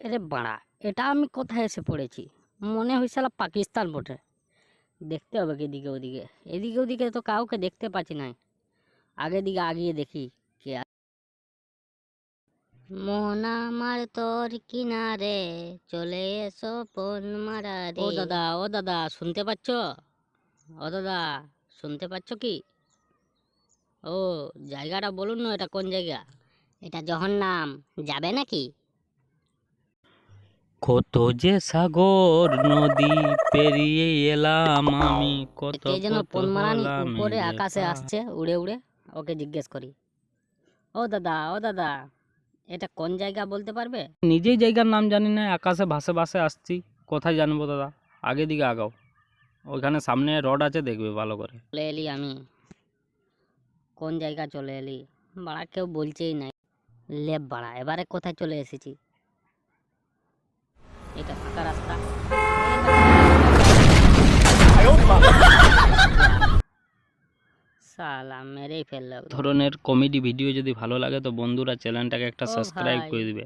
এরে বাড়া, এটা আমি কোথায় এসে পড়েছি? মনে হয়েছিল পাকিস্তান বটে। দেখতে হবে এদিকে ওদিকে, এদিকে ওদিকে তো কাউকে দেখতে পাচ্ছি না। আগে দিকে আগিয়ে দেখি কে মন আমার তোর কিনারে চলে এসো পন মারারে। ও দাদা শুনতে পাচ্ছ? ও দাদা শুনতে পাচ্ছ কি? ও জায়গাটা বলুন না, এটা কোন জায়গা? এটা জহন্নাম, যাবে নাকি? কত যে সাগর নদী পেরিয়ে এলাম আমি, কত কে যেন কত পনমারানি হলাম উপরে রে আকাশে পার। আসছে উড়ে উড়ে, ওকে জিজ্ঞেস করি। ও দাদা এটা কোন জায়গা বলতে পারবে? নিজেই জায়গার নাম জানি না, আকাশে ভাসে ভাসে আসছি, কোথায় জানবো দাদা? আগে দিকে আগাও, ওইখানে সামনে রড আছে, দেখবে ভালো করে। চলে এলি আমি, কোন জায়গা চলে এলি? বাড়া কেউ বলছেই নাই। লেপ বাড়া, এবারে কোথায় চলে এসেছি? এটা ফাঁকা রাস্তা। শালা মেরেই ফেললো। ধরনের কমেডি ভিডিও যদি ভালো লাগে তো বন্ধুরা চ্যানেলটাকে একটা ও সাবস্ক্রাইব ভাই, করে দিবে।